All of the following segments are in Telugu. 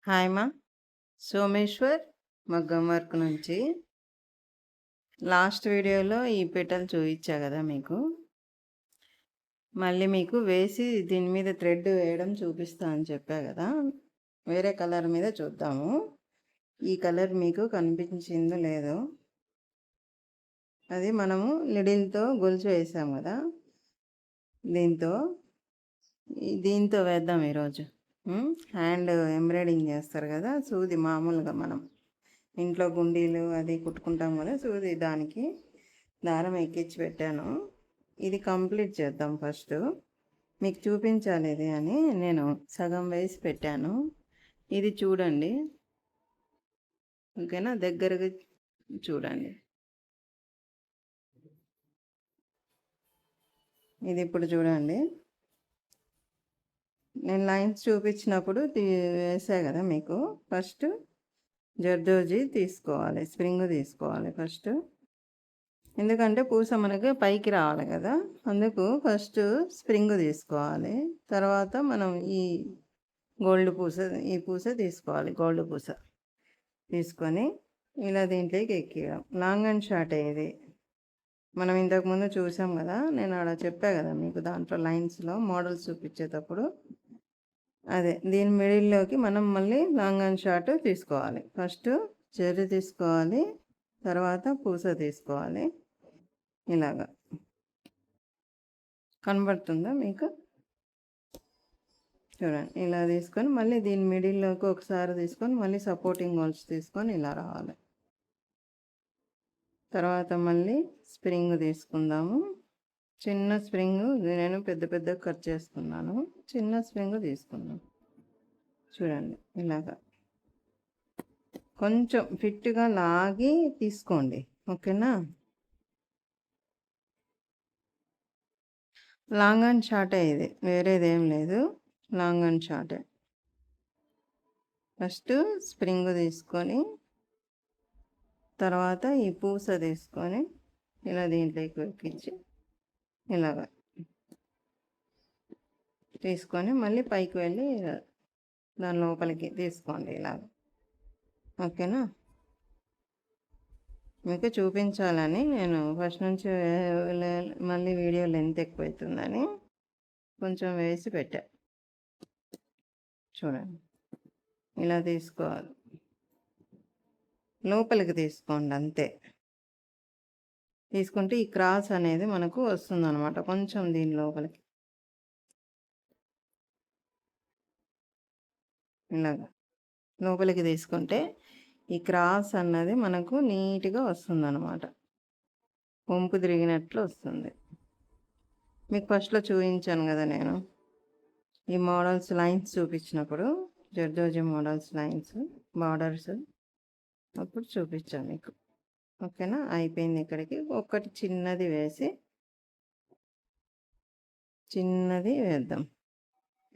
హాయ్ మా సోమేశ్వర్ మగ్గం వర్క్ నుంచి లాస్ట్ వీడియోలో ఈ పెట్టెలు చూపించా కదా మీకు. మళ్ళీ మీకు వేసి దీని మీద థ్రెడ్ వేయడం చూపిస్తా అని చెప్పా కదా. వేరే కలర్ మీద చూద్దాము. ఈ కలర్ మీకు కనిపించిందో లేదో. అది మనము లిడిల్తో గొలుసు వేసాం కదా, దీంతో వేద్దాం ఈరోజు. హ్యాండ్ ఎంబ్రాయిడింగ్ చేస్తారు కదా, సూది మామూలుగా మనం ఇంట్లో గుండీలు అది కుట్టుకుంటాం కదా, సూది దానికి దారం ఎక్కించి పెట్టాను. ఇది కంప్లీట్ చేద్దాం ఫస్ట్. మీకు చూపించాలి ఇది అని నేను సగం వేసి పెట్టాను. ఇది చూడండి, ఓకేనా? దగ్గరగా చూడండి. ఇది ఇప్పుడు చూడండి, నేను లైన్స్ చూపించినప్పుడు వేసా కదా మీకు. ఫస్ట్ జర్దోజీ తీసుకోవాలి, స్ప్రింగ్ తీసుకోవాలి ఫస్ట్. ఎందుకంటే పూస మనకి పైకి రావాలి కదా, అందుకు ఫస్ట్ స్ప్రింగ్ తీసుకోవాలి. తర్వాత మనం ఈ గోల్డ్ పూస, ఈ పూస తీసుకోవాలి. గోల్డ్ పూస తీసుకొని ఇలా దీంట్లోకి ఎక్కియడం. లాంగ్ అండ్ షార్ట్ ఇది మనం ఇంతకుముందు చూసాం కదా, నేను అలా చెప్పా కదా మీకు. దాంట్లో లైన్స్లో మోడల్స్ చూపించేటప్పుడు అదే దీని మిడిల్లోకి మనం మళ్ళీ లాంగ్ అండ్ షార్ట్ తీసుకోవాలి. ఫస్ట్ చెర్రీ తీసుకోవాలి, తర్వాత పూస తీసుకోవాలి. ఇలాగా కనబడుతుందా మీకు? చూడండి, ఇలా తీసుకొని మళ్ళీ దీని మిడిల్లోకి ఒకసారి తీసుకొని మళ్ళీ సపోర్టింగ్ హోల్స్ తీసుకొని ఇలా రావాలి. తర్వాత మళ్ళీ స్ప్రింగ్ తీసుకుందాము. చిన్న స్ప్రింగ్, నేను పెద్ద పెద్ద కట్ చేసుకున్నాను. చిన్న స్ప్రింగ్ తీసుకుందాం. చూడండి, ఇలాగా కొంచెం ఫిట్గా లాగి తీసుకోండి, ఓకేనా? లాంగ్ అండ్ షార్టే ఇది, వేరేదేం లేదు. లాంగ్ అండ్ షార్టే. ఫస్ట్ స్ప్రింగ్ తీసుకొని తర్వాత ఈ పూస తీసుకొని ఇలా దీంట్లోకి ఎక్కించి ఇలాగ తీసుకొని మళ్ళీ పైకి వెళ్ళి దాని లోపలికి తీసుకోండి ఇలాగ, ఓకేనా? మీకు చూపించాలని నేను ఫస్ట్ నుంచి మళ్ళీ వీడియో లెంత్ ఎక్కువవుతుందని కొంచెం వేసి పెట్టా. చూడండి, ఇలా తీసుకోవాలి, లోపలికి తీసుకోండి అంతే. తీసుకుంటే ఈ క్రాస్ అనేది మనకు వస్తుందన్నమాట, కొంచెం దీని లోపలికి ఇలాగా లోపలికి తీసుకుంటే ఈ క్రాస్ అన్నది మనకు నీట్గా వస్తుందన్నమాట, వంపు తిరిగినట్లు వస్తుంది. మీకు ఫస్ట్లో చూపించాను కదా నేను, ఈ మోడల్స్ లైన్స్ చూపించినప్పుడు, జర్దోజీ మోడల్స్ లైన్స్ బార్డర్స్ అప్పుడు చూపించాను మీకు, ఓకేనా? అయిపోయింది. ఇక్కడికి ఒకటి చిన్నది వేసి, చిన్నది వేద్దాం,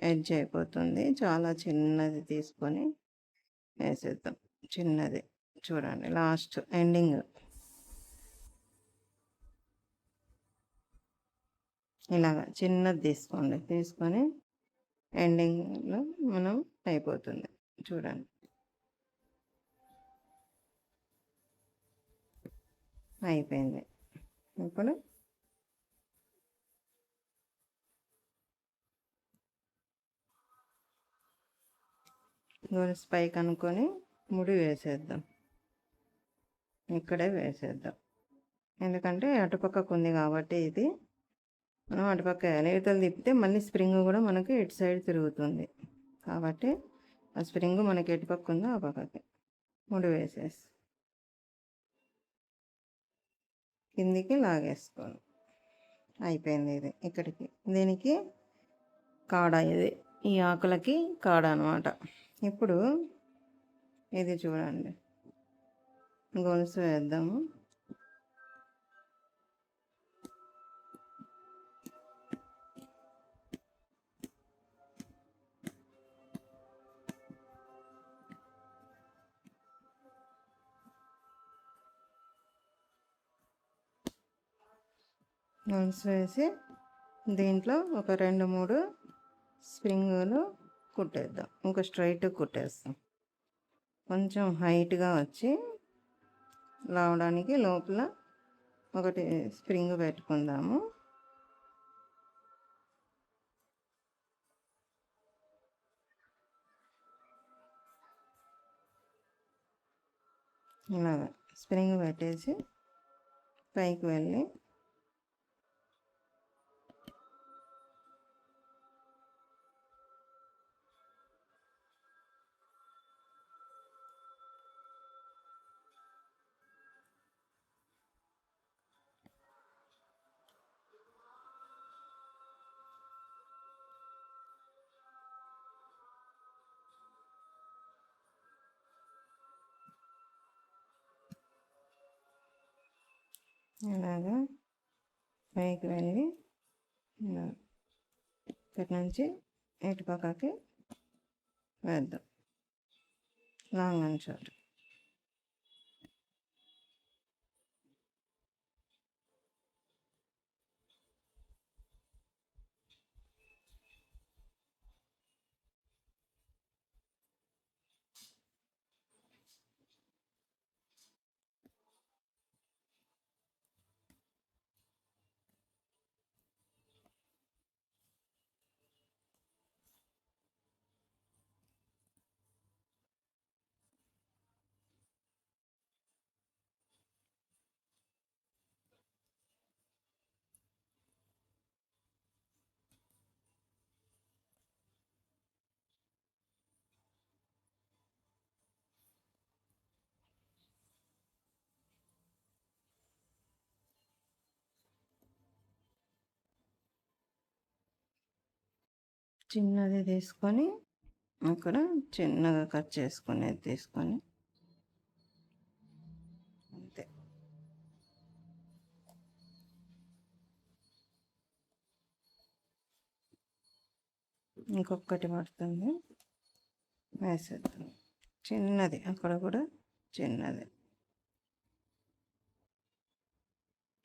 ఎడ్జ్ అయిపోతుంది. చాలా చిన్నది తీసుకొని వేసేద్దాం, చిన్నది. చూడండి, లాస్ట్ ఎండింగ్ ఇలాగ చిన్నది తీసుకోండి. తీసుకొని ఎండింగ్లో మనం అయిపోతుంది. చూడండి, అయిపోయింది. ఇప్పుడు గొలుసు పైకి అనుకొని ముడి వేసేద్దాం, ఇక్కడే వేసేద్దాం. ఎందుకంటే అటుపక్కకు ఉంది కాబట్టి ఇది మనం అటుపక్క ఇవతలు తిప్పితే మళ్ళీ స్ప్రింగ్ కూడా మనకి ఇటు సైడ్ తిరుగుతుంది. కాబట్టి ఆ స్ప్రింగ్ మనకి ఎటు పక్క ఉందో ఆ పక్కకి ముడి వేసేసి కిందికి లాగేసుకోవాలి. అయిపోయింది. ఇది ఇక్కడికి, దీనికి కాడ, ఇది ఈ ఆకులకి కాడ అనమాట. ఇప్పుడు ఇది చూడండి, గొలుసు వేద్దాము. గొలుసు వేసి దీంట్లో ఒక 2-3 స్ప్రింగులు కుట్టేద్దాం, ఇంకా స్ట్రైట్ కుట్టేస్తాం. కొంచెం హైట్గా వచ్చి రావడానికి లోపల ఒకటి స్ప్రింగ్ పెట్టుకుందాము. ఇలాగ స్ప్రింగ్ పెట్టేసి పైకి వెళ్ళి ఇలాగా పైకి వెళ్ళి ఇక్కడి నుంచి ఇటు పక్కకి వేద్దాం లాంగ్ అండ్ షార్ట్. చిన్నది తీసుకొని అక్కడ చిన్నగా కట్ చేసుకునేది తీసుకొని అంతే. ఇంకొకటి పడుతుంది వేసేద్దాం. చిన్నది అక్కడ కూడా చిన్నది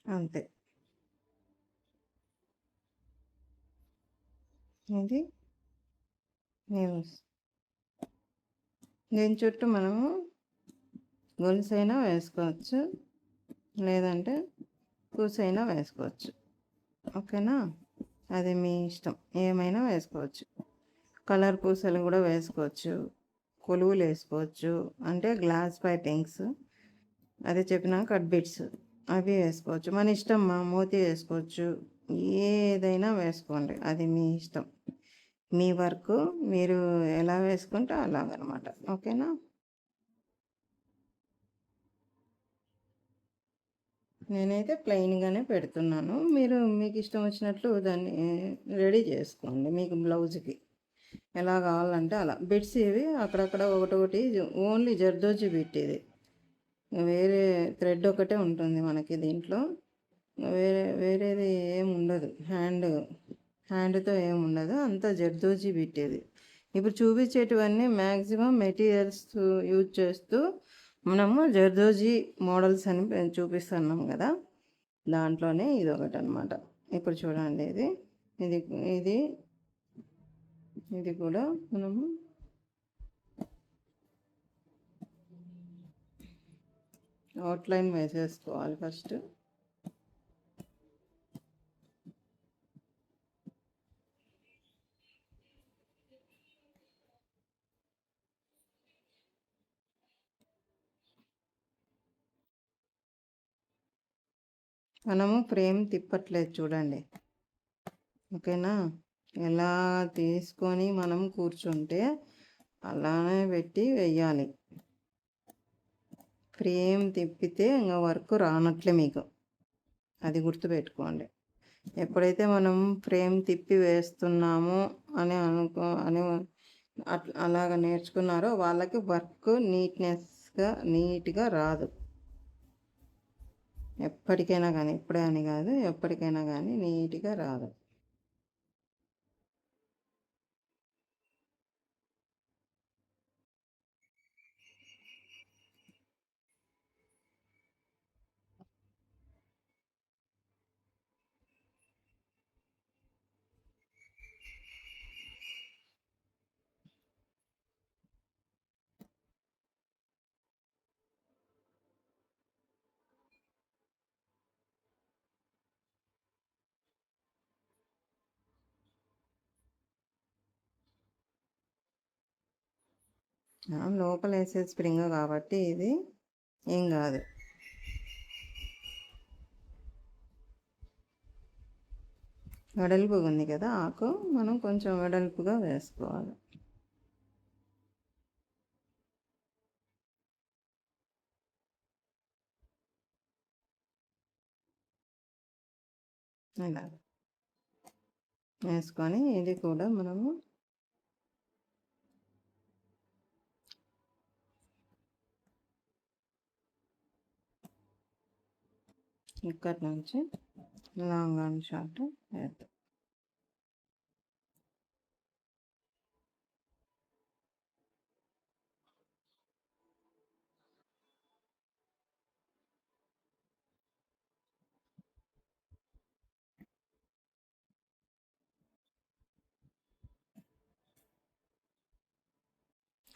అంతే. ఇది న్యూస్ దీని చుట్టూ మనము గొలుసైనా వేసుకోవచ్చు, లేదంటే పూసైనా వేసుకోవచ్చు. ఓకేనా, అది మీ ఇష్టం, ఏమైనా వేసుకోవచ్చు. కలర్ పూసలు కూడా వేసుకోవచ్చు, కొలువులు వేసుకోవచ్చు, అంటే గ్లాస్ పైపింగ్స్ అదే చెప్పిన కట్ బిట్స్ అవి వేసుకోవచ్చు. మన ఇష్టం, మా మోతీ వేసుకోవచ్చు, ఏదైనా వేసుకోండి, అది మీ ఇష్టం, మీ వర్క్ మీరు ఎలా వేసుకుంటే అలాగనమాట. ఓకేనా, నేనైతే ప్లెయిన్గానే పెడుతున్నాను. మీరు మీకు ఇష్టం వచ్చినట్లు దాన్ని రెడీ చేసుకోండి. మీకు బ్లౌజ్కి ఎలా కావాలంటే అలా. బిట్స్ ఇవి అక్కడక్కడ ఒకటొకటి ఓన్లీ జర్దోజీ బిట్ ఇది, వేరే థ్రెడ్ ఒకటే ఉంటుంది మనకి దీంట్లో, వేరేది ఏమి ఉండదు. హ్యాండ్తో ఏమి ఉండదు, అంతా జర్దోజీ బిట్ ఇది. ఇప్పుడు చూపించేటివన్నీ మ్యాక్సిమం మెటీరియల్స్ యూజ్ చేస్తూ మనము జర్దోజీ మోడల్స్ అని చూపిస్తున్నాం కదా, దాంట్లోనే ఇది ఒకటి అనమాట. ఇప్పుడు చూడండి, ఇది ఇది ఇది ఇది కూడా మనము అవుట్లైన్ వేసేసుకోవాలి ఫస్ట్. మనము ఫ్రేమ్ తిప్పట్లేదు చూడండి. ఓకేనా, ఎలా తీసుకొని మనం కూర్చుంటే అలానే పెట్టి వెయ్యాలి. ఫ్రేమ్ తిప్పితే ఇంకా వర్క్ రానట్లే మీకు, అది గుర్తుపెట్టుకోండి. ఎప్పుడైతే మనం ఫ్రేమ్ తిప్పి వేస్తున్నాము అని అలాగ నేర్చుకున్నారో వాళ్ళకి వర్క్ నీట్గా రాదు. ఎప్పటికైనా కానీ, ఇప్పుడే అని కాదు, ఎప్పటికైనా కానీ నీట్గా రాదు. లోపల వేసే స్ప్రింగ్ కాబట్టి ఇది ఏం కాదు. వెడల్పుగా ఉంది కదా ఆకు, మనం కొంచెం వెడల్పుగా వేసుకోవాలి. ఇలా వేసుకొని ఇది కూడా మనము ఇక్కడి నుంచి లాంగ్ అండ్ షార్ట్ వేద్దాం.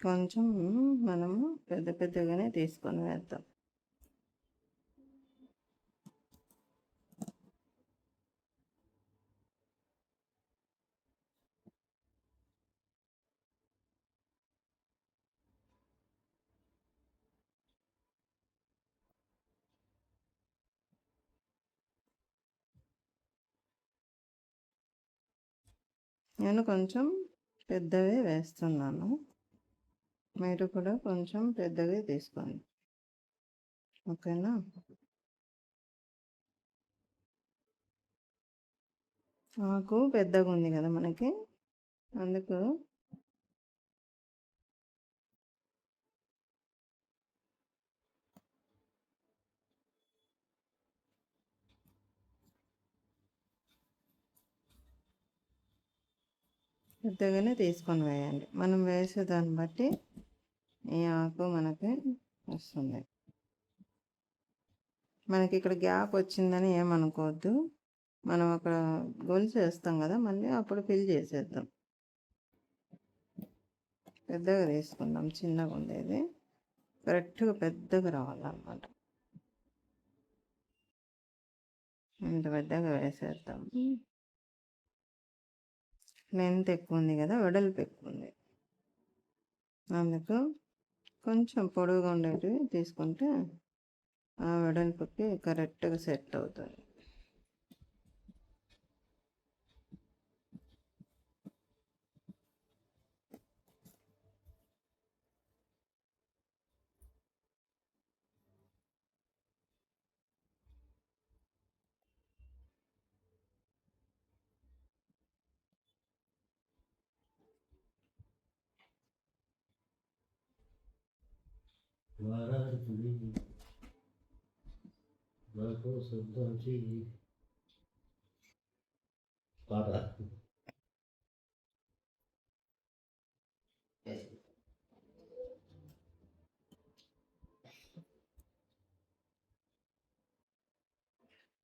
కొంచెం మనము పెద్ద పెద్దగానే తీసుకొని వేద్దాం. నేను కొంచెం పెద్దవే వేస్తున్నాను, మీరు కూడా కొంచెం పెద్దవి తీసుకోండి. ఓకేనా? ఆకు పెద్దగా ఉంది కదా మనకి, అందుకు పెద్దగానే తీసుకొని వేయండి. మనం వేసేదాన్ని బట్టి ఈ ఆకు మనకి వస్తుంది. మనకి ఇక్కడ గ్యాప్ వచ్చిందని ఏమనుకోవద్దు. మనం అక్కడ గొలుసు వేస్తాం కదా, మళ్ళీ అప్పుడు ఫిల్ చేసేద్దాం. పెద్దగా తీసుకుందాం, చిన్నగా ఉండేది కరెక్ట్గా పెద్దగా రావాలన్నమాట. ఇంత పెద్దగా వేసేద్దాం. లెంత్ ఎక్కువ ఉంది కదా, వెడల్పు ఎక్కువ ఉంది, అందుకు కొంచెం పొడవుగా ఉండేటివి తీసుకుంటే ఆ వెడల్పుకి కరెక్ట్గా సెట్ అవుతుంది.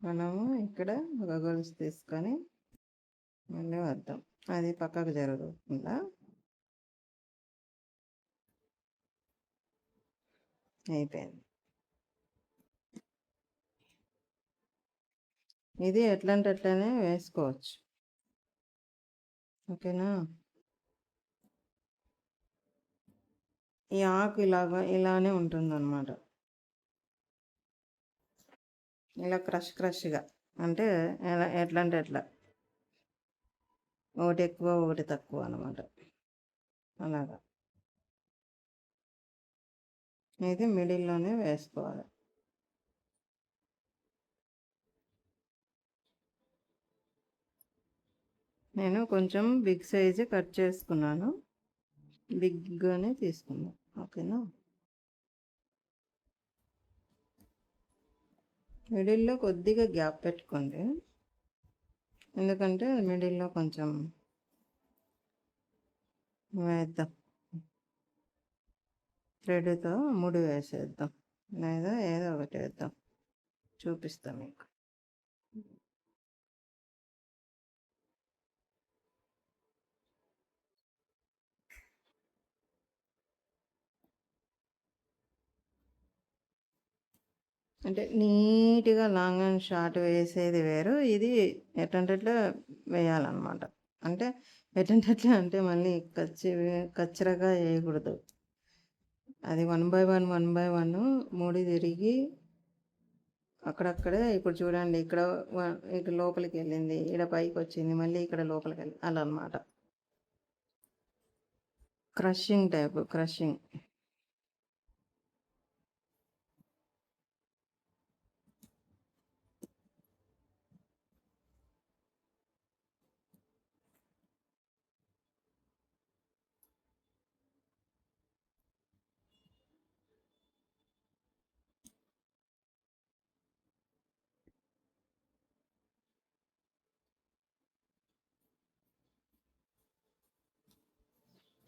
మనము ఇక్కడ ఒక గొలుసు తీసుకొని మళ్ళీ వద్దాం, అది పక్కకు జరుగుతుందా. అయిపోయింది. ఇది ఎట్లంటే అట్లనే వేసుకోవచ్చు. ఓకేనా? ఈ ఆకు ఇలానే ఉంటుందన్నమాట, ఇలా క్రష్గా, అంటే ఎట్లంటే ఎట్లా, ఒకటి ఎక్కువ ఒకటి తక్కువ అనమాట. అలాగా ఇది మిడిల్లోనే వేసుకోవాలి. నేను కొంచెం బిగ్ సైజు కట్ చేసుకున్నాను, బిగ్గానే తీసుకున్నాను. ఓకేనా? మిడిల్లో కొద్దిగా గ్యాప్ పెట్టుకోండి, ఎందుకంటే మిడిల్లో కొంచెం వేద్దాం, థ్రెడ్తో ముడి వేసేద్దాం, లేదా ఏదో ఒకటి వేద్దాం, చూపిస్తాం మీకు. అంటే నీట్గా లాంగ్ అండ్ షార్ట్ వేసేది వేరు, ఇది ఎట్లంటే వేయాలన్నమాట. అంటే ఎట్లంటే అంటే మళ్ళీ కచ్చరగా వేయకూడదు, అది 1/1 ముడి తిరిగి అక్కడక్కడే ఇప్పుడు చూడండి ఇక్కడ ఇక్కడ లోపలికి వెళ్ళింది, ఇక్కడ పైకి వచ్చింది, మళ్ళీ ఇక్కడ లోపలికి వెళ్ళి అలా అనమాట. Crushing type crushing.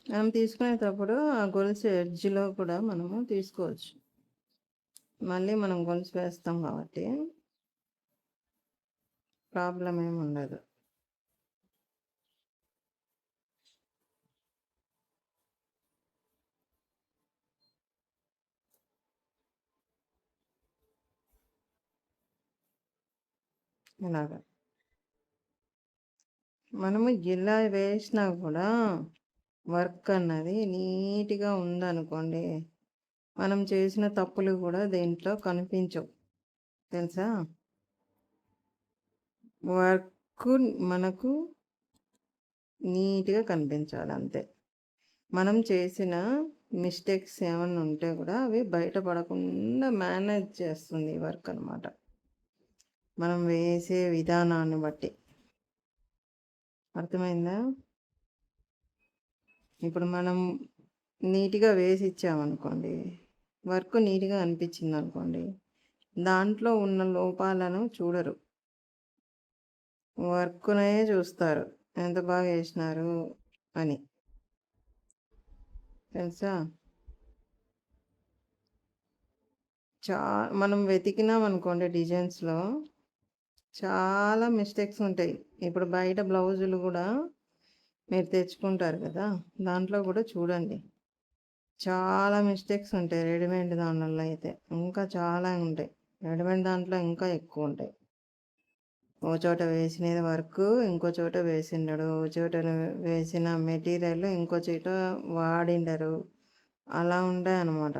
మనం తీసుకునేటప్పుడు ఆ గొలుసు ఎడ్జ్లో కూడా మనము తీసుకోవచ్చు. మళ్ళీ మనం గొలుసు వేస్తాం కాబట్టి ప్రాబ్లం ఏమి ఉండదు. ఇలాగా మనము ఇలా వేసినా కూడా వర్క్ అన్నది నీట్గా ఉందనుకోండి, మనం చేసిన తప్పులు కూడా దేంట్లో కనిపించవు, తెలుసా. వర్క్ మనకు నీట్గా కనిపించాలి అంతే. మనం చేసిన మిస్టేక్స్ ఏమైనా ఉంటే కూడా అవి బయటపడకుండా మేనేజ్ చేస్తుంది ఈ వర్క్ అనమాట, మనం వేసే విధానాన్ని బట్టి. అర్థమైందా. ఇప్పుడు మనం నీట్గా వేసి ఇచ్చామనుకోండి, వర్క్ నీట్గా అనిపించింది అనుకోండి, దాంట్లో ఉన్న లోపాలను చూడరు, వర్క్నే చూస్తారు ఎంత బాగా వేసినారు అని, తెలుసా. మనం వెతికినాం అనుకోండి డిజైన్స్లో చాలా మిస్టేక్స్ ఉంటాయి. ఇప్పుడు బయట బ్లౌజులు కూడా మీరు తెచ్చుకుంటారు కదా, దాంట్లో కూడా చూడండి చాలా మిస్టేక్స్ ఉంటాయి. రెడీమేడ్ దానిలో అయితే ఇంకా చాలా ఉంటాయి, రెడీమేడ్ దాంట్లో ఇంకా ఎక్కువ ఉంటాయి. ఓ చోట వేసినది వర్క్ ఇంకో చోట వేసిండడు, ఓ చోట వేసిన మెటీరియల్ ఇంకో చోట వాడిండరు, అలా ఉంటాయి అన్నమాట.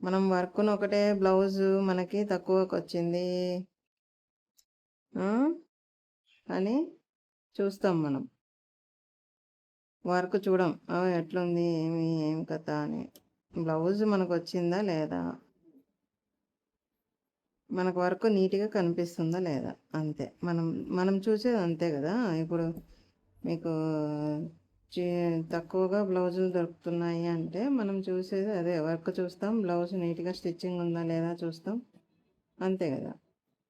మనం వర్క్ను ఒకటే బ్లౌజు మనకి తక్కువకి వచ్చింది అని చూస్తాం, మనం వర్క్ చూడం ఎట్లుంది ఏమి కథ అని. బ్లౌజ్ మనకు వచ్చిందా లేదా, మనకు వర్క్ నీట్గా కనిపిస్తుందా లేదా, అంతే. మనం చూసేది అంతే కదా. ఇప్పుడు మీకు తక్కువగా బ్లౌజులు దొరుకుతున్నాయి అంటే మనం చూసేది అదే, వర్క్ చూస్తాం, బ్లౌజ్ నీట్గా స్టిచ్చింగ్ ఉందా లేదా చూస్తాం, అంతే కదా.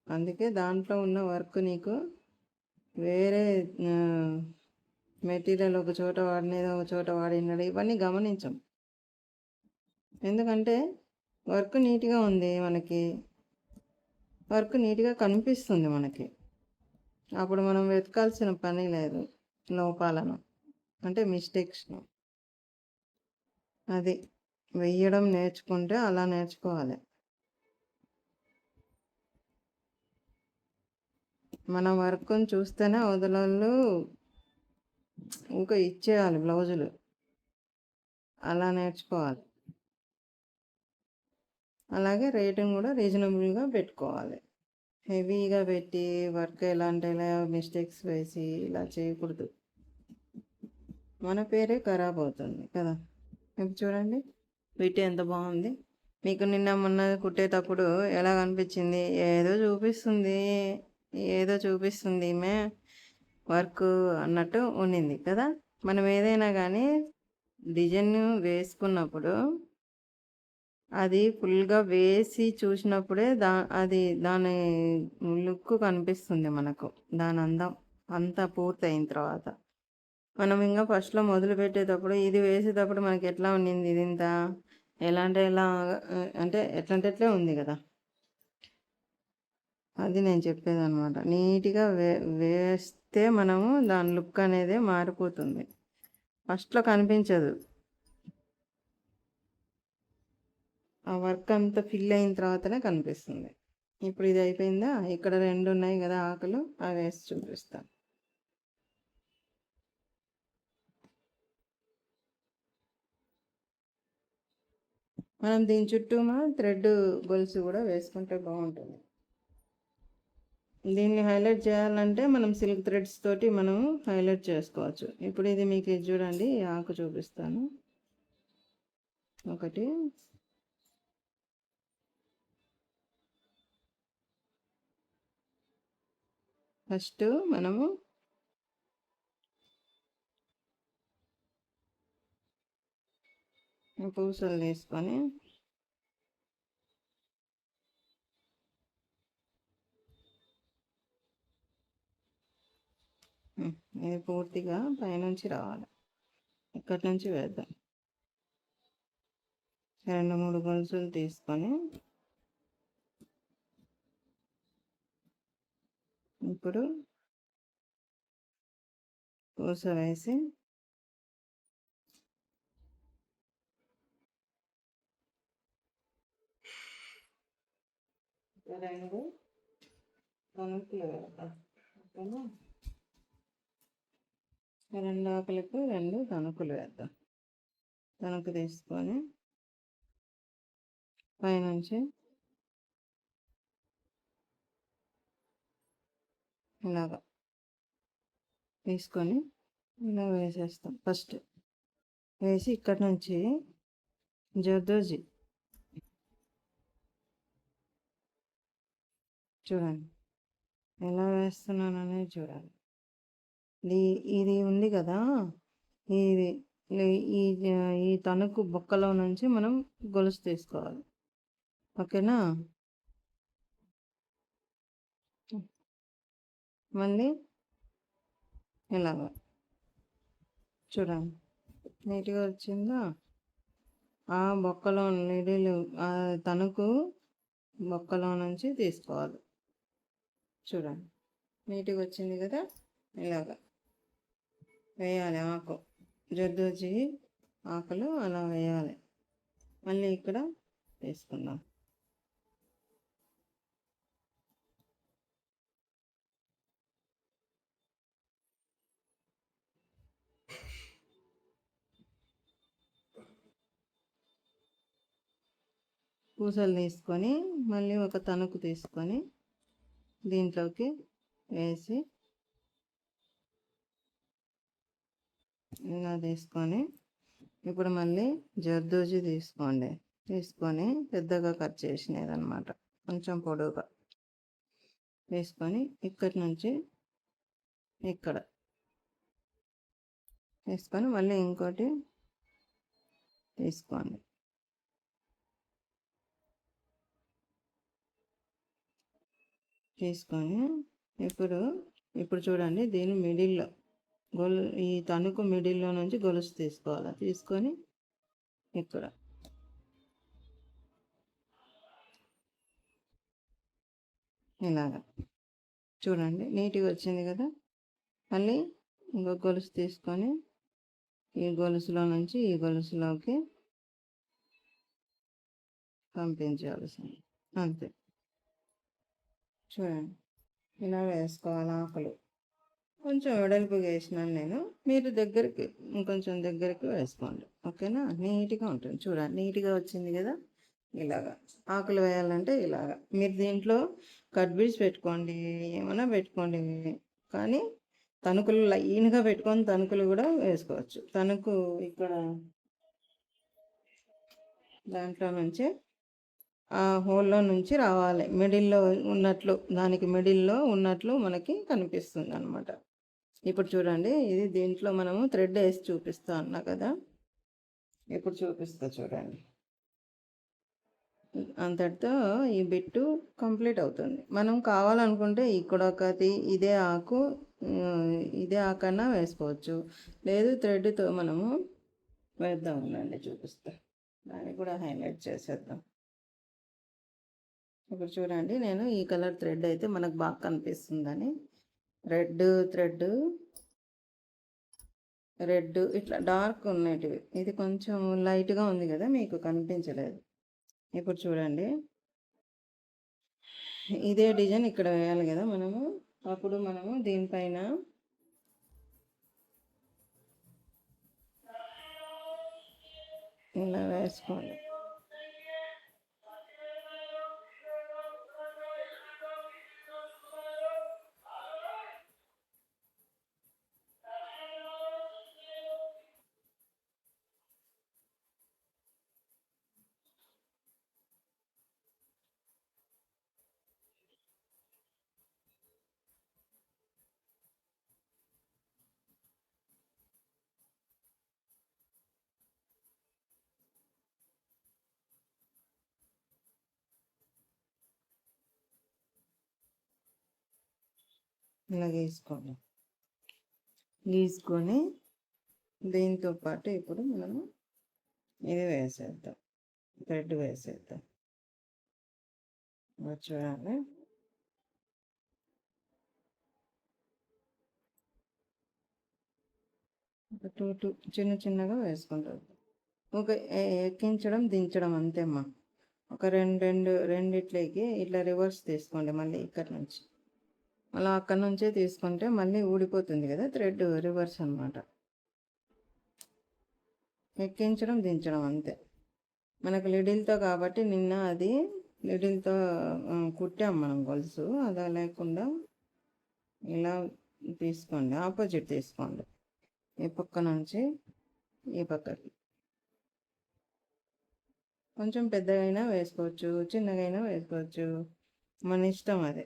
అందుకే దాంట్లో ఉన్న వర్క్ నీకు వేరే మెటీరియల్ ఒక చోట వాడినది ఒక చోట వాడినది ఇవన్నీ గమనించం, ఎందుకంటే వర్క్ నీట్గా ఉంది, మనకి వర్క్ నీట్గా కనిపిస్తుంది మనకి, అప్పుడు మనం వెతకాల్సిన పని లేదు లోపాలను, అంటే మిస్టేక్స్ను. అది వెయ్యడం నేర్చుకుంటే అలా నేర్చుకోవాలి. మన వర్క్ని చూస్తేనే వదలళ్ళు ఇంకా ఇచ్చేయాలి బ్లౌజులు, అలా నేర్చుకోవాలి. అలాగే రేటింగ్ కూడా రీజనబుల్గా పెట్టుకోవాలి. హెవీగా పెట్టి వర్క్ ఎలాంటి మిస్టేక్స్ వేసి ఇలా చేయకూడదు, మన పేరే ఖరాబ్ అవుతుంది కదా. ఇప్పుడు చూడండి వీటి ఎంత బాగుంది. మీకు నిన్న మొన్న కుట్టేటప్పుడు ఎలా కనిపించింది, ఏదో చూపిస్తుంది ఈమె వర్క్ అన్నట్టు ఉండింది కదా. మనం ఏదైనా కానీ డిజైన్ వేసుకున్నప్పుడు అది ఫుల్గా వేసి చూసినప్పుడే దాని లుక్ కనిపిస్తుంది మనకు, దాని అందం అంతా పూర్తయిన తర్వాత. మనం ఇంకా ఫస్ట్లో మొదలు పెట్టేటప్పుడు ఇది వేసేటప్పుడు మనకి ఎట్లా ఉండింది, ఇది ఇంత ఎలా అంటే ఎట్లే ఉంది కదా. అది నేను చెప్పేది అనమాట. నీట్గా వేస్తే మనము దాని లుక్ అనేది మారిపోతుంది, ఫస్ట్లో కనిపించదు. ఆ వర్క్ అంతా ఫిల్ అయిన తర్వాతనే కనిపిస్తుంది. ఇప్పుడు ఇది అయిపోయిందా, ఇక్కడ 2 ఉన్నాయి కదా ఆకులు, అవి వేసి చూపిస్తాను. మనం దీని చుట్టూ థ్రెడ్ గొలుసు కూడా వేసుకుంటే బాగుంటుంది. దీన్ని హైలైట్ చేయాలంటే మనం సిల్క్ థ్రెడ్స్ తోటి మనం హైలైట్ చేసుకోవచ్చు. ఇప్పుడు ఇది మీకు చూడండి, ఆకు చూపిస్తాను. ఒకటి ఫస్ట్ మనము పూసలు తీసుకొని ఇది పూర్తిగా పైనుంచి రావాలి. ఇక్కడి నుంచి వేద్దాం. 2-3 గొలుసులు తీసుకొని ఇప్పుడు పూస వేసి రెండు తణుకులు వేద్దాం. ఓకేనా? 2 ఆకులకు 2 తణుకులు వేద్దాం. తణుకు తీసుకొని పైనుంచి ఇలాగా తీసుకొని ఇలా వేసేస్తాం. ఫస్ట్ వేసి ఇక్కడ నుంచి జర్దోజీ చూడండి ఎలా వేస్తున్నాను అనేది చూడాలి. ఇది ఉంది కదా, ఇది ఈ ఈ తణుకు బొక్కలో నుంచి మనం గొలుసు తీసుకోవాలి. ఓకేనా? మళ్ళీ ఇలాగ చూడండి నీట్గా వచ్చిందా. ఆ బొక్కలో నీళ్ళు ఆ తణుకు బొక్కలో నుంచి తీసుకోవాలి. చూడండి నీట్గా వచ్చింది కదా. ఇలాగ వేయాలి. ఆకు జర్దోజీ ఆకులు అలా వేయాలి. మళ్ళీ ఇక్కడ తీసుకుందాం. పూసలు తీసుకొని మళ్ళీ ఒక తణుకు తీసుకొని దీంట్లోకి వేసి ఇలా తీసుకొని ఇప్పుడు మళ్ళీ జర్దోజీ తీసుకోండి. తీసుకొని పెద్దగా కట్ చేసినది అనమాట, కొంచెం పొడవుగా తీసుకొని ఇక్కడి నుంచి ఇక్కడ తీసుకొని మళ్ళీ ఇంకోటి తీసుకోండి. తీసుకొని ఇప్పుడు చూడండి, దీని మిడిల్లో ఈ తణుకు మిడిల్లో నుంచి గొలుసు తీసుకోవాలి. తీసుకొని ఇక్కడ ఇలాగా చూడండి నీట్గా వచ్చింది కదా. మళ్ళీ ఇంకొక గొలుసు తీసుకొని ఈ గొలుసులో నుంచి ఈ గొలుసులోకి పంపించాల్సింది. అంతే. చూడండి ఇలా వేసుకోవాలి. ఆకులు కొంచెం వెడల్పుగా వేసినాను నేను, మీరు దగ్గరికి ఇంకొంచెం దగ్గరికి వేసుకోండి. ఓకేనా? నీట్గా ఉంటుంది. చూడండి నీట్గా వచ్చింది కదా. ఇలాగా ఆకులు వేయాలంటే ఇలాగా మీరు దీంట్లో కట్ బీడ్స్ పెట్టుకోండి, ఏమైనా పెట్టుకోండి. కానీ తణుకులు లైన్గా పెట్టుకొని తణుకులు కూడా వేసుకోవచ్చు. తణుకు ఇక్కడ దాంట్లో నుంచి ఆ హోల్లో నుంచి రావాలి. మిడిల్లో ఉన్నట్లు, దానికి మిడిల్లో ఉన్నట్లు మనకి కనిపిస్తుంది అనమాట. ఇప్పుడు చూడండి, ఇది దీంట్లో మనము థ్రెడ్ వేసి చూపిస్తా అన్నా కదా. ఇప్పుడు చూపిస్తా చూడండి. అంతటితో ఈ బిట్టు కంప్లీట్ అవుతుంది. మనం కావాలనుకుంటే ఇక్కడ ఒకటి ఇదే ఆకన్నా వేసుకోవచ్చు. లేదు థ్రెడ్తో మనము వేద్దాం. ఉండండి చూపిస్తా, దాన్ని కూడా హైలైట్ చేసేద్దాం. ఇప్పుడు చూడండి, నేను ఈ కలర్ థ్రెడ్ అయితే మనకు బాగా కనిపిస్తుందని రెడ్ ఇట్లా డార్క్ ఉన్నటివి, ఇది కొంచెం లైట్గా ఉంది కదా, మీకు కనిపించలేదు. ఇప్పుడు చూడండి, ఇదే డిజైన్ ఇక్కడ వేయాలి కదా మనము. అప్పుడు మనము దీనిపైన ఇలా వేసుకోండి. ఇలా గీసుకొని దీంతో పాటు ఇప్పుడు మనము ఇది వేసేద్దాం, థ్రెడ్ వేసేద్దాం. చూడండి, ఒక టూ చిన్న చిన్నగా వేసుకుంటారు. ఒక ఎక్కించడం దించడం అంతేమ్మా. ఒక రెండిట్లకి ఇట్లా రివర్స్ తీసుకోండి. మళ్ళీ ఇక్కడ నుంచి అలా అక్కడ నుంచే తీసుకుంటే మళ్ళీ ఊడిపోతుంది కదా థ్రెడ్, రివర్స్ అనమాట. ఎక్కించడం దించడం అంతే. మనకు లిడిల్తో కాబట్టి నిన్న అది లిడిల్తో కుట్టాం మనం గొలుసు. అలా లేకుండా ఇలా తీసుకోండి, ఆపోజిట్ తీసుకోండి. ఈ పక్క నుంచి ఈ పక్కకి కొంచెం పెద్దగైనా వేసుకోవచ్చు, చిన్నగైనా వేసుకోవచ్చు, మన ఇష్టం అది.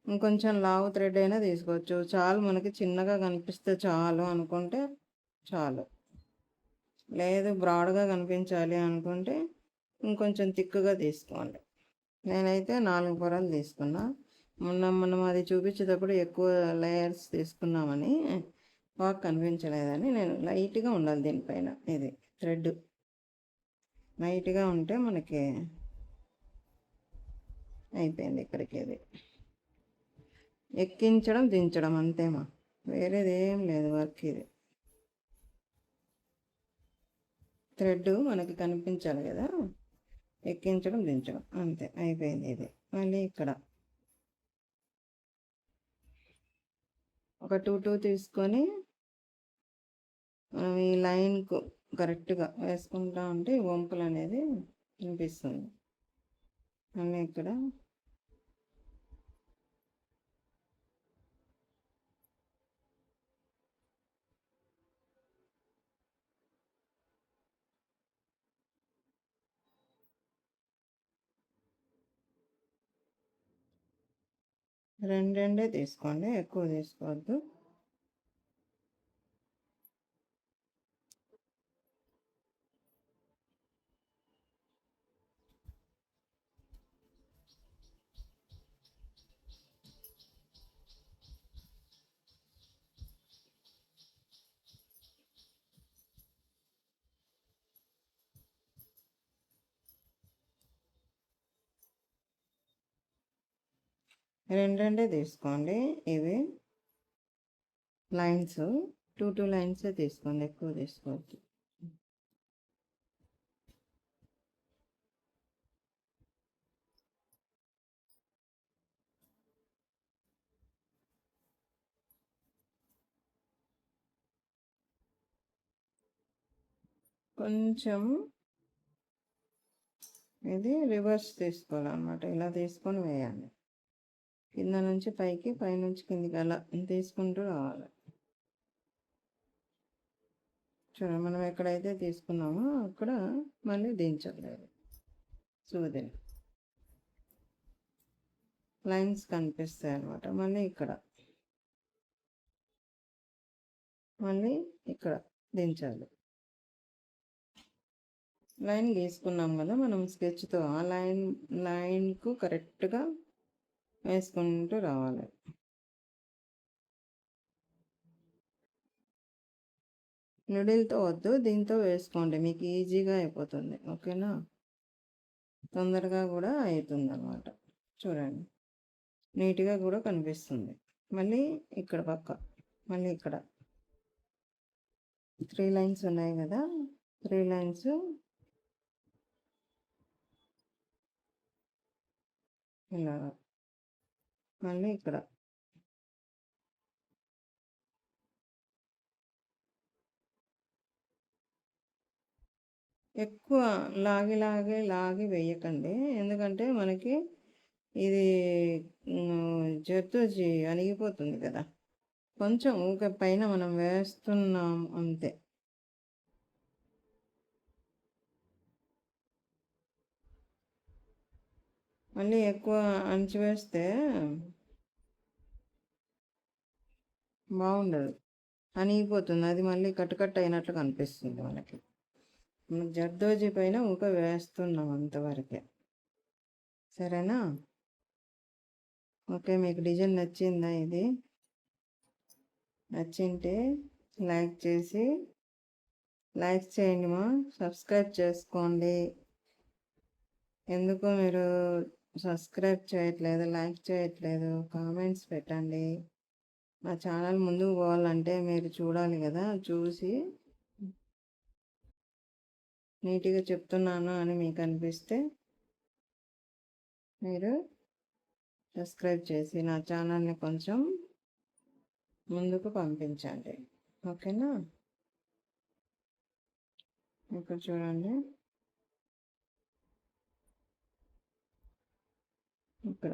ఇంకొంచెం లావు థ్రెడ్ అయినా తీసుకోవచ్చు. చాలు, మనకి చిన్నగా కనిపిస్తే చాలు అనుకుంటే చాలు. లేదు బ్రాడ్గా కనిపించాలి అనుకుంటే ఇంకొంచెం తిక్కుగా తీసుకోండి. నేనైతే 4 పొరలు తీసుకున్నా. మనం అది చూపించేటప్పుడు ఎక్కువ లేయర్స్ తీసుకున్నామని బాగా కనిపించలేదని నేను లైట్గా ఉండాలి దీనిపైన. ఇది థ్రెడ్ లైట్గా ఉంటే మనకి అయిపోయింది. ఇక్కడికి ఇది ఎక్కించడం దించడం అంతేమా, వేరేది ఏం లేదు వర్క్. ఇది థ్రెడ్ మనకి కనిపించాలి కదా, ఎక్కించడం దించడం అంతే, అయిపోయింది. ఇది మళ్ళీ ఇక్కడ ఒక టూ తీసుకొని మనం ఈ లైన్కు కరెక్ట్గా వేసుకుంటా ఉంటే వంపులు అనేది కనిపిస్తుంది. మళ్ళీ ఇక్కడ రెండే తీసుకోండి, ఎక్కువ తీసుకోవద్దు. రెండే తీసుకోండి. ఇవి లైన్స్ టూ లైన్సే తీసుకోండి, ఎక్కువ తీసుకోవద్దు. కొంచెం ఇది రివర్స్ తీసుకోవాలన్నమాట. ఇలా తీసుకొని వేయాలి. కింద నుంచి పైకి, పైనుంచి కిందికి అలా తీసుకుంటూ రావాలి. చూడండి, మనం ఎక్కడైతే తీసుకున్నామో అక్కడ మళ్ళీ దించలేదు. సూదిని లైన్స్ కనిపిస్తాయి అన్నమాట. మళ్ళీ ఇక్కడ మళ్ళీ ఇక్కడ దించాలి. లైన్ గీసుకున్నాం కదా మనం స్కెచ్తో, ఆ లైన్కు కరెక్ట్గా వేసుకుంటూ రావాలి. నిడిల్తో వద్దు, దీంతో వేసుకోండి, మీకు ఈజీగా అయిపోతుంది. ఓకేనా, తొందరగా కూడా అవుతుంది అన్నమాట. చూడండి, నీట్గా కూడా కనిపిస్తుంది. మళ్ళీ ఇక్కడ పక్క, మళ్ళీ ఇక్కడ 3 లైన్స్ ఉన్నాయి కదా, 3 లైన్స్ ఇలా. మళ్ళీ ఇక్కడ ఎక్కువ లాగి వేయకండి, ఎందుకంటే మనకి ఇది జర్దోజీ అణిగిపోతుంది కదా. కొంచెం ఊక పైన మనం వేస్తున్నాం అంతే. మళ్ళీ ఎక్కువ అణిచివేస్తే బాగుండదు, అణిగిపోతుంది. అది మళ్ళీ కట్టుకట్టు అయినట్లు కనిపిస్తుంది మనకి. జర్దోజీ పైన ఊక వేస్తున్నాం అంతవరకే. సరేనా? ఓకే, మీకు డిజైన్ నచ్చిందా? ఇది నచ్చింటే లైక్ చేయండి మా, సబ్స్క్రైబ్ చేసుకోండి. ఎందుకు మీరు సబ్స్క్రైబ్ చేయట్లేదు, లైక్ చేయట్లేదు? కామెంట్స్ పెట్టండి. మా ఛానల్ ముందుకు పోవాలంటే మీరు చూడాలి కదా, చూసి నీట్గా చెప్తున్నాను అని మీకు అనిపిస్తే మీరు సబ్స్క్రైబ్ చేసి నా ఛానల్ని కొంచెం ముందుకు పంపించండి. ఓకేనా? ఇక్కడ చూడండి, ఇక్కడ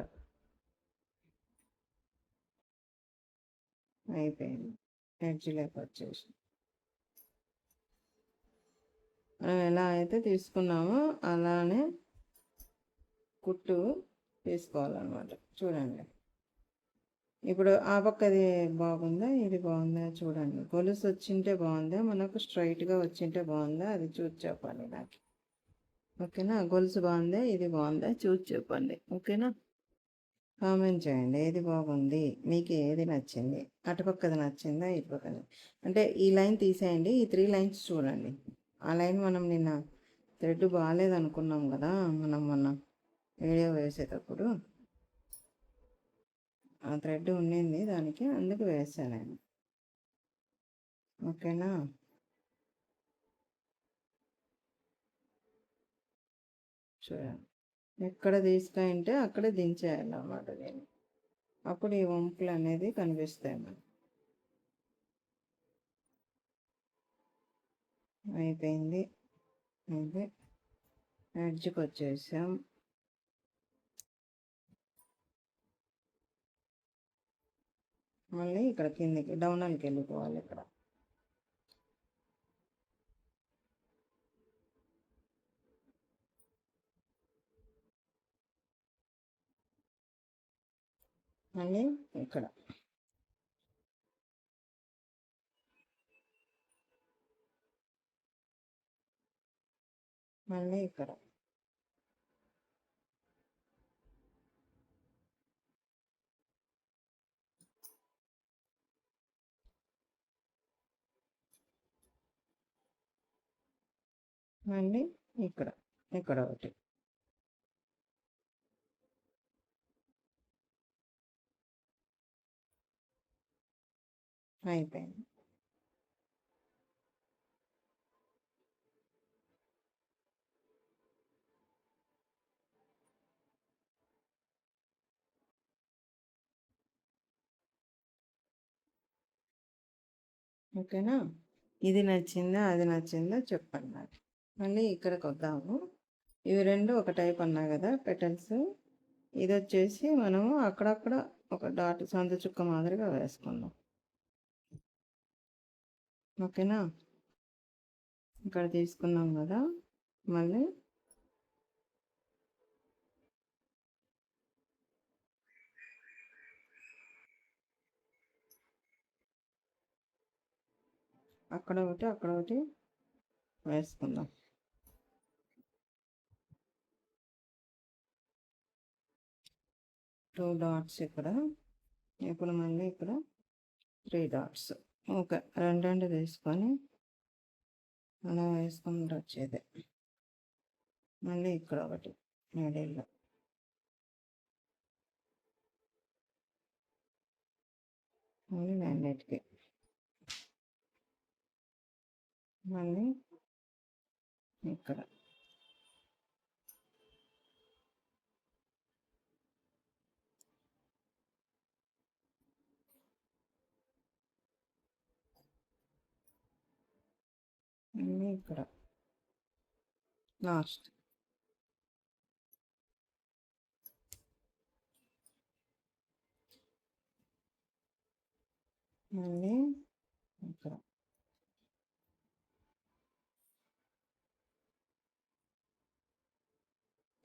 అయిపోయింది. ఎడ్జ్లోకి వచ్చేసి మనం ఎలా అయితే తీసుకున్నామో అలానే కుట్టు తీసుకోవాలన్నమాట. చూడండి, ఇప్పుడు ఆ పక్కది బాగుందా, ఇది బాగుందా చూడండి. గొలుసు వచ్చింటే బాగుందా, మనకు స్ట్రైట్గా వచ్చింటే బాగుందా, అది చూసి చెప్పండి నాకు. ఓకేనా? గొలుసు బాగుందా, ఇది బాగుందా చూసి చెప్పండి. ఓకేనా? కామెంట్ చేయండి ఏది బాగుంది, మీకు ఏది నచ్చింది, అటుపక్కది నచ్చిందా ఇటుపక్కది. అంటే ఈ లైన్ తీసేయండి, ఈ 3 లైన్స్ చూడండి. ఆ లైన్ మనం నిన్న థ్రెడ్ బాగాలేదు అనుకున్నాం కదా, మనం మొన్న వీడియో వేసేటప్పుడు ఆ థ్రెడ్ ఉండింది దానికి, అందుకు వేసాను నేను. ఓకేనా? చూడండి, ఎక్కడ తీసుకుంటే అక్కడే దించేయాలి అన్నమాట దీన్ని. అప్పుడు ఈ వంపులు అనేది కనిపిస్తాయి మనకి. అయిపోయింది. అయితే ఎడ్జ్కి వచ్చేసాం. మళ్ళీ ఇక్కడ కిందికి డౌన్కి వెళ్ళిపోవాలి. ఇక్కడ మళ్ళీ ఇక్కడ మళ్ళీ ఇక్కడ మళ్ళీ ఇక్కడ ఇక్కడ ఒకటి. అయిపోయింది. ఓకేనా? ఇది నచ్చిందా, అది నచ్చిందా చెప్పండి నాకు. మళ్ళీ ఇక్కడికి వద్దాము. ఇవి రెండు ఒక టైప్ అన్నా కదా పెటల్స్. ఇది వచ్చేసి మనము అక్కడక్కడ ఒక డాట్ సందు చుక్క మాదిరిగా వేసుకుందాం. ఓకేనా? ఇక్కడ తీసుకున్నాం కదా, మళ్ళీ అక్కడ ఒకటి వేసుకుందాం. 2 డాట్స్ ఇక్కడ. ఇప్పుడు మళ్ళీ ఇక్కడ 3 డాట్స్. ఓకే, రెండు తీసుకొని అలా వేసుకుంటూ వచ్చేది. మళ్ళీ ఇక్కడ ఒకటి మిడిల్లో. మళ్ళీ రెండింటికి. మళ్ళీ ఇక్కడ మళ్ళీ ఇక్కడ లాస్ట్. మళ్ళీ ఇక్కడ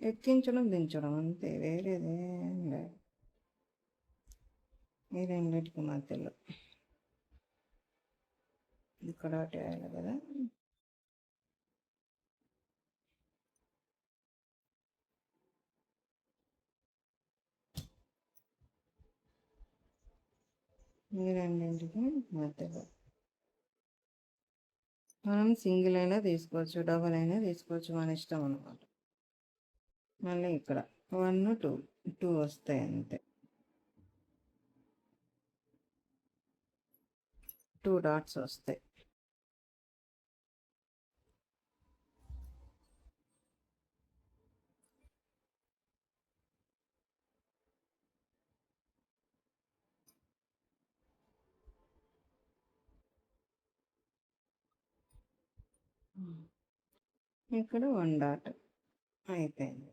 ఎక్కించడం దించడం అంతే, వేరేది ఏం లేదు. ఈ రెండింటికి మధ్యలో ఇక్కడ ఒకటి వేయాలి కదా. ఈ రెండింటికి మధ్యలో మనం సింగిల్ అయినా తీసుకోవచ్చు, డబల్ అయినా తీసుకోవచ్చు, మన ఇష్టం అనమాట. మళ్ళీ ఇక్కడ 1 2 2 వస్తాయి అంతే. 2 డాట్స్ వస్తాయి. ఇక్కడ 1 డాట్ అయిపోయింది.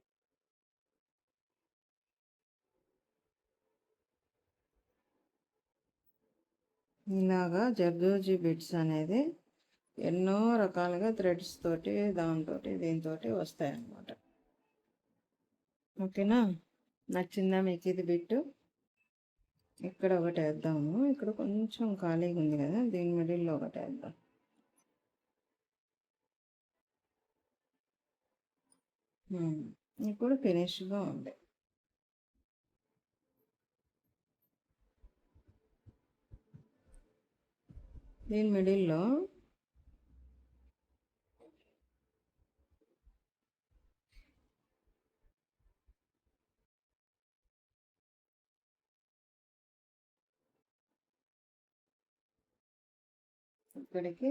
ఇలాగా జర్దోజీ బిట్స్ అనేది ఎన్నో రకాలుగా థ్రెడ్స్ తోటి దాంతో దీంతో వస్తాయి అన్నమాట. ఓకేనా, నచ్చిందా మీకు ఇది బిట్టు? ఇక్కడ ఒకటి వేద్దాము. ఇక్కడ కొంచెం ఖాళీగా ఉంది కదా, దీని మిడిల్లో ఒకటి వేద్దాం. ఇప్పుడు ఫినిష్గా ఉంది. దీని మిడిల్లో ఇక్కడికి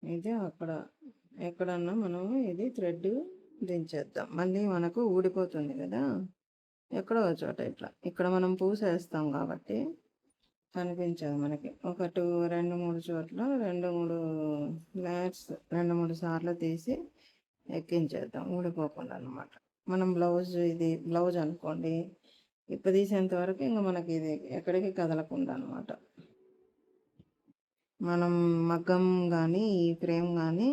ఇది అక్కడ ఎక్కడన్నా మనము ఇది థ్రెడ్ దించేద్దాం. మళ్ళీ మనకు ఊడిపోతుంది కదా, ఎక్కడో చోట ఇట్లా ఇక్కడ మనం పూసేస్తాం కాబట్టి కనిపించదు మనకి. ఒక 2-3 చోట్ల 2-3 లేయర్స్ 2-3 సార్లు తీసి ఎక్కించేద్దాం ఊడిపోకుండా అనమాట. మనం ఇది బ్లౌజ్ అనుకోండి, తీసేంత వరకు ఇంకా మనకి ఇది ఎక్కడికి కదలకుండా అనమాట. మనం మగ్గం కానీ ఈ ఫ్రేమ్ కానీ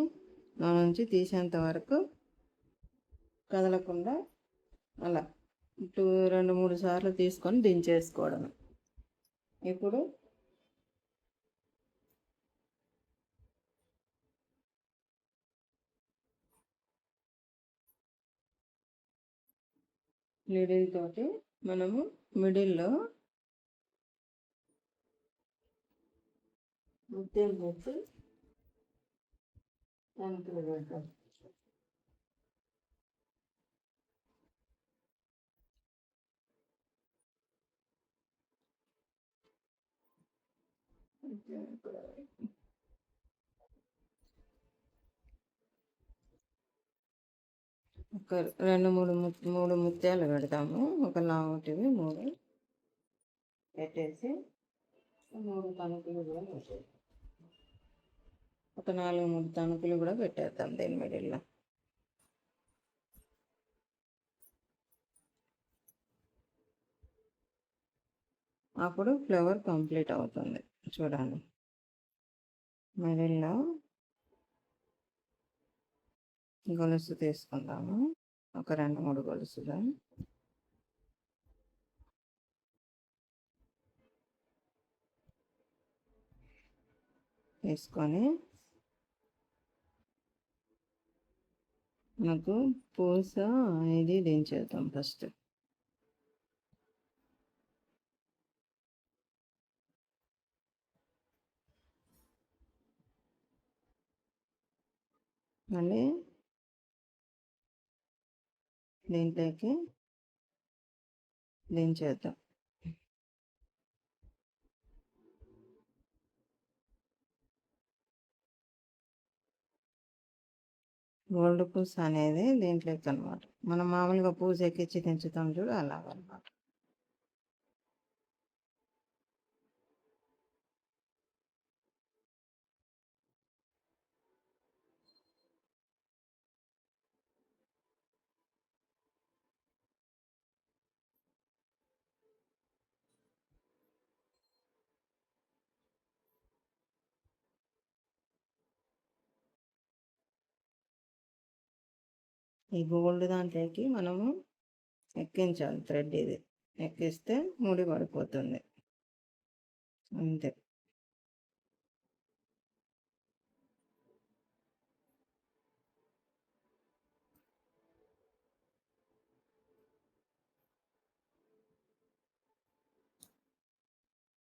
నుంచి తీసేంత వరకు కదలకుండా అలా 2-3 సార్లు తీసుకొని దించేసుకోవడం. ఇప్పుడు నీడిల్ తోటి మనము మిడిల్లో ముత్యం పెట్టి వెనకలు పెడతాం. ఒక 2-3 ముత్యాలు పెడతాము. ఒక లావుటివి 3 పెట్టేసి 3 తణుకులు కూడా పెట్టేసి ఒక 4-3 తణుకులు కూడా పెట్టేద్దాం దీని మిడిల్లో. అప్పుడు ఫ్లవర్ కంప్లీట్ అవుతుంది. చూడండి, మిడిల్లో గొలుసు తీసుకుందాము. ఒక 2-3 గొలుసులు తీసుకొని మనకు పూస ఇది దించేద్దాం ఫస్ట్. మళ్ళీ దీంట్లోకి దించేద్దాం. గోల్డ్ పూస అనేది దీంట్లోకి అనమాట. మనం మామూలుగా పూస ఎక్కించి దించుతాం చూడు, అలాగనమాట. ఈ గోల్డ్ దాంట్లోకి మనము ఎక్కించాలి థ్రెడ్. ఇది ఎక్కిస్తే ముడి పడిపోతుంది అంతే.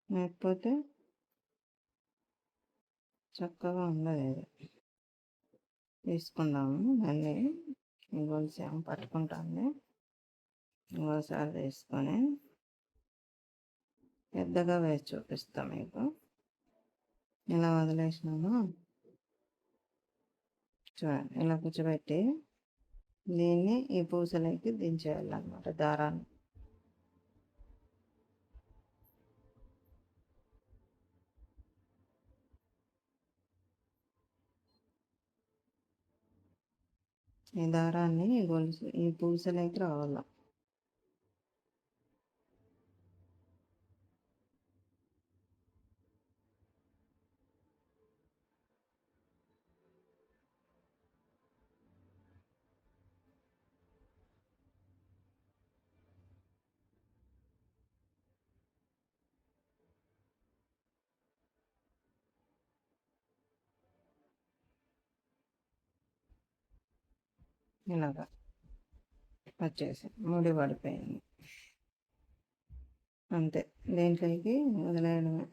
లేకపోతే చక్కగా ఉండదు ఇది. తీసుకుందాము మళ్ళీ గొలుసు ఏమో పట్టుకుంటుంది. ఇంకోసారి తీసుకొని పెద్దగా వేసి చూపిస్తాం మీకు. ఇలా వదిలేసినాము చూడండి. ఇలా కూర్చోబెట్టి దీన్ని ఈ పూసలోకి దించేయాలన్నమాట దారాన్ని. ఈ దారాన్ని ఈ గొలుసు ఈ పూసలోకి రావాలి. ఇలాగా వచ్చేసి ముడి పడిపోయింది. అంతే, దీంట్లోకి వదిలేయడమే.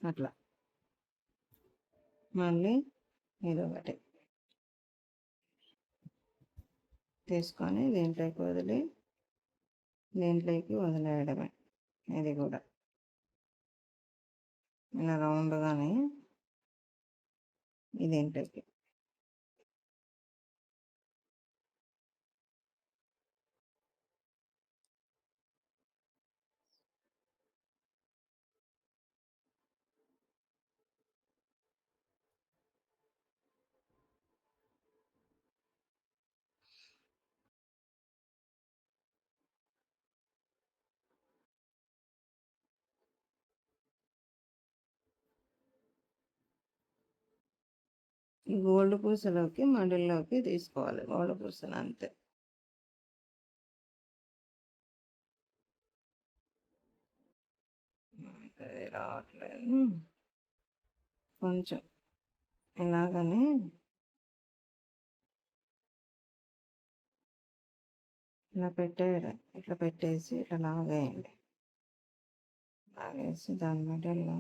అట్లా మళ్ళీ ఇదొకటి తీసుకొని దీంట్లోకి వదిలేయడమే. ఇది కూడా ఇలా రౌండ్గానే దీంట్లోకి ఈ గోల్డ్ పూసలోకి మడిల్లోకి తీసుకోవాలి. గోల్డ్ పూసలు అంతే. అది రావట్లేదు. కొంచెం ఇలాగని ఇలా పెట్టేయడం. ఇట్లా పెట్టేసి ఇట్లా లాగేయండి. లాగేసి దాని మిడిల్లో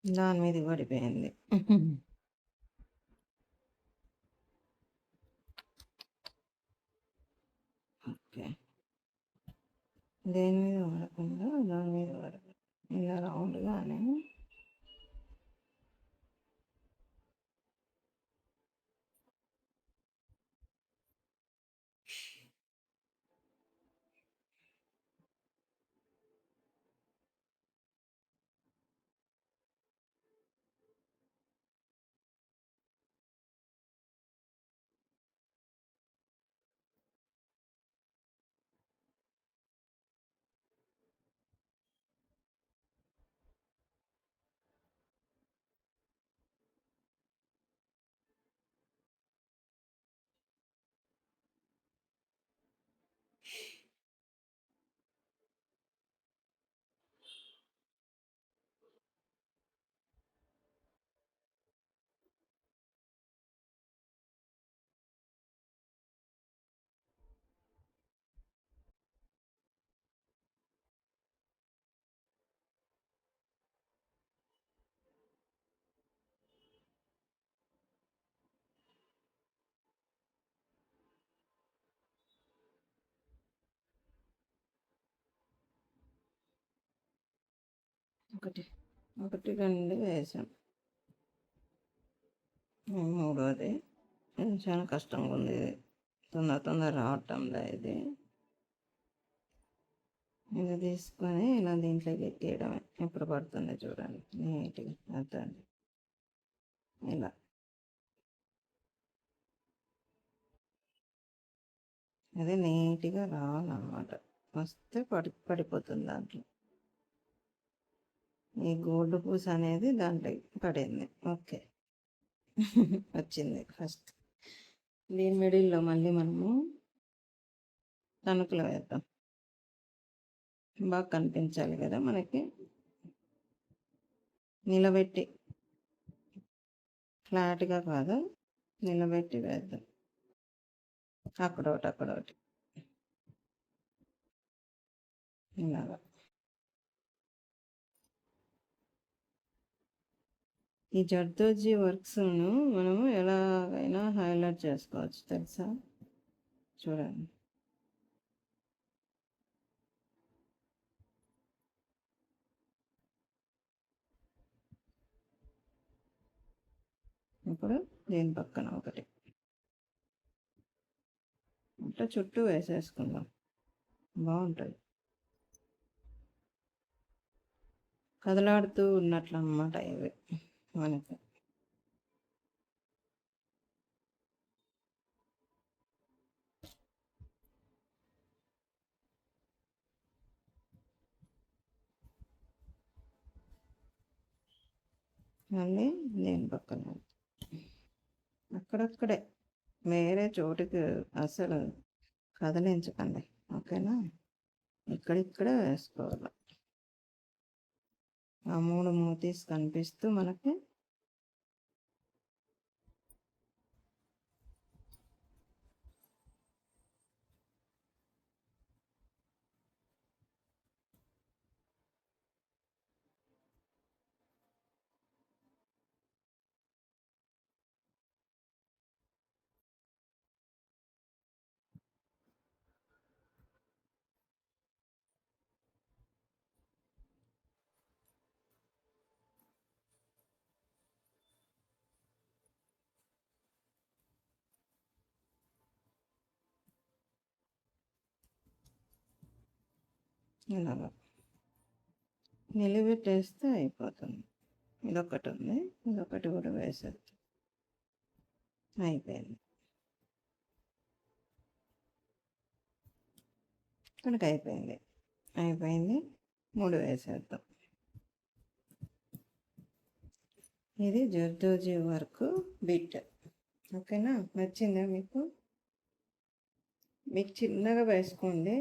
దాని మీద పడిపోయింది. ఓకే, దేని మీద పడకుండా దాని మీద పడకుండా ఇలా రౌండ్గానే ఒకటి ఒకటి రెండు వేసాం. మూడోది చాలా కష్టంగా ఉంది ఇది, తొందర రావటంలో ఇది. ఇది తీసుకొని ఇలా దీంట్లోకి ఎక్కేయడమే. ఎప్పుడు పడుతుంది చూడండి నీట్గా. అర్థండి ఇలా. అది నీట్గా రావాలన్నమాట. వస్తే పడిపోతుంది దాంట్లో. ఈ గోల్డ్ పూస అనేది దాంట్లో పడింది. ఓకే. వచ్చింది ఫస్ట్. దీని మిడిల్లో మళ్ళీ మనము తణుకులు వేద్దాం. బాగా కనిపించాలి కదా మనకి. నిలబెట్టి, ఫ్లాట్గా కాదు, నిలబెట్టి వేద్దాం. అక్కడొకటి ఇలాగా. ఈ జర్దోజీ వర్క్స్ను మనము ఎలాగైనా హైలైట్ చేసుకోవచ్చు తెలుసా. చూడండి, ఇప్పుడు దీని పక్కన ఒకటి ఇట్లా చుట్టూ వేసేసుకుందాం. బాగుంటుంది, కదలాడుతూ ఉన్నట్లు అన్నమాట ఇవి మనకి. మళ్ళీ దీని పక్కన అక్కడక్కడే, వేరే చోటుకి అసలు కదిలించకండి, ఓకేనా. ఇక్కడిక్కడే వేసుకోవాలి. ఆ 3 మోతీస్ కనిపిస్తూ మనకి ఇలాగా నిలబెట్టేస్తే అయిపోతుంది. ఇదొకటి ఉంది, ఇదొకటి కూడా వేసేది. అయిపోయింది. ఇక్కడికి అయిపోయింది. 3 వేసేద్దాం. ఇది జర్దోజీ వర్క్ బిట్, ఓకేనా. నచ్చిందా మీకు? చిన్నగా వేసుకోండి.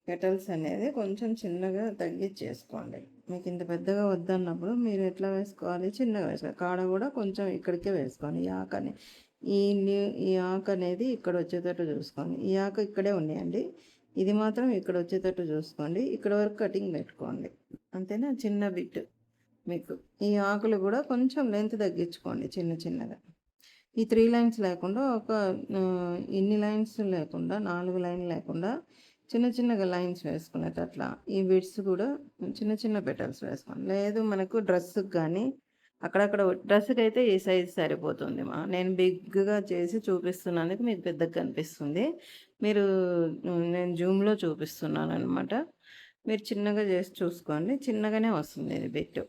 పెటల్స్ అనేది కొంచెం చిన్నగా తగ్గించేసుకోండి. మీకు ఇంత పెద్దగా వద్దన్నప్పుడు మీరు ఎట్లా వేసుకోవాలి, చిన్నగా వేసుకోవాలి. కాడ కూడా కొంచెం ఇక్కడికే వేసుకోండి. ఈ ఆకు అనేది ఇక్కడ వచ్చేటట్టు చూసుకోండి. ఈ ఆకు ఇక్కడే ఉన్నాయండి, ఇది మాత్రం ఇక్కడ వచ్చేటట్టు చూసుకోండి. ఇక్కడ వరకు కటింగ్ పెట్టుకోండి, అంతేనా. చిన్న బిట్ మీకు. ఈ ఆకులు కూడా కొంచెం లెంత్ తగ్గించుకోండి చిన్నగా. ఈ 3 లైన్స్ లేకుండా ఇన్ని లైన్స్ లేకుండా 4 లైన్లు లేకుండా చిన్నగా లైన్స్ వేసుకునేది అట్లా. ఈ బిట్స్ కూడా చిన్న పెటల్స్ వేసుకోండి. లేదు మనకు డ్రెస్సుకి కానీ అక్కడక్కడ, డ్రెస్సుకి అయితే ఈ సైజ్ సరిపోతుంది. నేను బిగ్గా చేసి చూపిస్తున్నందుకు మీకు పెద్దగా కనిపిస్తుంది. నేను జూమ్లో చూపిస్తున్నాను అనమాట. మీరు చిన్నగా చేసి చూసుకోండి, చిన్నగానే వస్తుంది ఇది బిట్.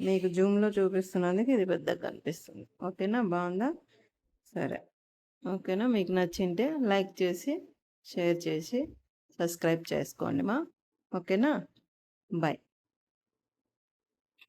మీకు జూమ్లో చూపిస్తున్నందుకు ఇది పెద్దగా కనిపిస్తుంది, ఓకేనా. బాగుందా? సరే, ఓకేనా. మీకు నచ్చింటే లైక్ చేసి, షేర్ చేసి, సబ్స్క్రైబ్ చేసుకోండి ఓకేనా. బాయ్.